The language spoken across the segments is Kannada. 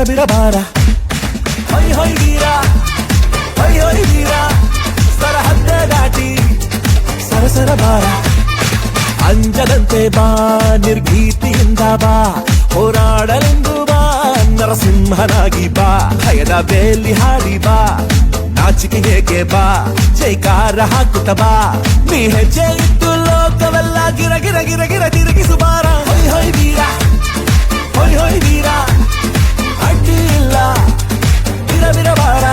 ಬಿರಬಾರ ಹೊಯ್ ಹೊಯ್ ವೀರ ಹೊಯ್ ಹೊಯ್ ವೀರ ಸರಹದ್ದ ದಾಟಿ ಸರಸರ ಬಾರ ಅಂಜದಂತೆ ಬಾ ನಿರ್ಭೀತಿಯಿಂದ ಬಾ ಹೋರಾಡಲೆಂದು ಬಾ ನರಸಿಂಹನಾಗಿ ಬಾ ಭಯದ ಬೇಲಿ ಹಾಡಿ ಬಾ ನಾಚಿಕೆ ಹೇಗೆ ಬಾ ಜೈಕಾರ ಹಾಕುತ್ತ ಬಾ ನೀ ಹೆಜ್ಜೆ ಇಟ್ಟು ಲೋಕವೆಲ್ಲ ಗಿರ ಗಿರ ಗಿರ ಗಿರ ತಿರುಗಿಸು ಬಾರ ಹೊಯ್ ಹೊಯ್ ವೀರ ಹೊಯ್ ಹೊಯ್ ವೀರ ಅಡ್ಡಿ ಇಲ್ಲ ಬಿರ ಬಿರ ಬಾರ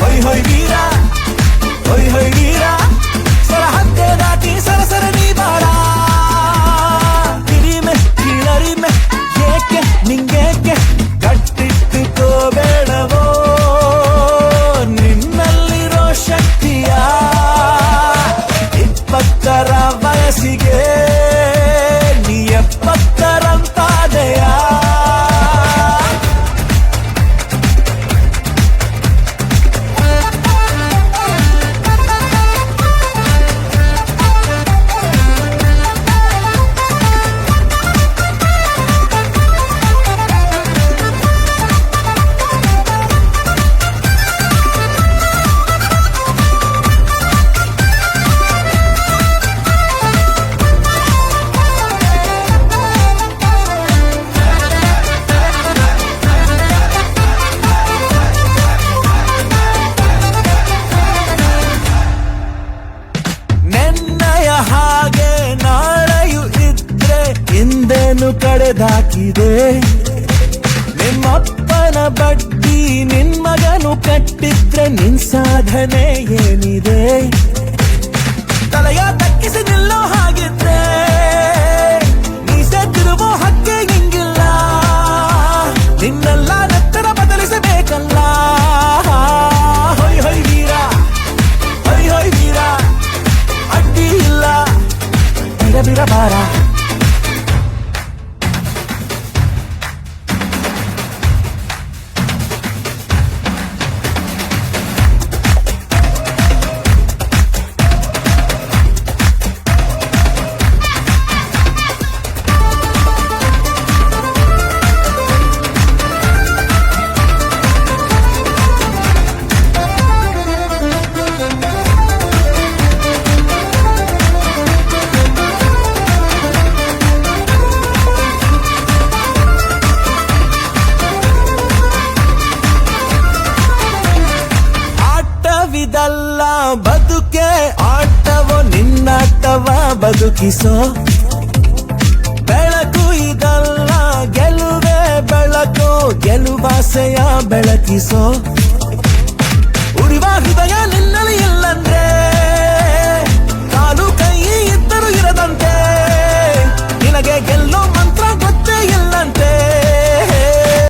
ಹೊಯ್ ಹೊಯ್ ವೀರ ಹೊಯ್ ಹೊಯ್ ವೀರ ಸರಹದ್ದೆ ದಾಟಿ ಸರಸರ ನೀ ಬಾರ ಕಿರಿಮೆ ಕೀಳರಿಮೆ ಏಕೆ ನಿಂಗೇಕೆ ಗಟ್ಟಿಟ್ಟುಕೋಬೇಡವೋ ನಿನ್ನಲ್ಲಿರೋ ಶಕ್ತಿಯ 20ರ ವಯಸ್ಸಿಗೆ ನೀ 70ರಂತಾದೆಯ ಹಾಗೆ ನಾಳೆಯು ಇದ್ರೆ ಹಿಂದೇನು ಕಳೆದಾಕಿದೆ ನಿಮ್ಮಪ್ಪನ ಬಡ್ಡಿ ನಿನ್ ಮಗನು ಕಟ್ಟಿದ್ರೆ ನಿನ್ ಸಾಧನೆ ಏನಿದೆ ತಲೆಯ ತಕ್ಕಿಸಿ ನಿಲ್ಲೋ ಹಾಗಿದ್ರೆ ನೀಸೆ ತಿರುವೋ ಹಕ್ಕೆ ಹಿಂಗಿಲ್ಲ ನಿನ್ನೆಲ್ಲ ನೆತ್ತರ ಬದಲಿಸಬೇಕಲ್ಲ ಹೊಯ್ ಹೊಯ್ ವೀರ ಹೊಯ್ ಹೊಯ್ ವೀರ ಅಡ್ಡಿ ಇಲ್ಲ ಬಿರ ಬಿರ ಬಾರ ಇದಲ್ಲ ಬದುಕೆ ಆಟವೋ ನಿನ್ನಾಟವ ಬದುಕಿಸೋ ಬೆಳಕು ಇದಲ್ಲ ಗೆಲುವೆ ಬೆಳಕು ಗೆಲುವಾಸೆಯ ಬೆಳಕಿಸೋ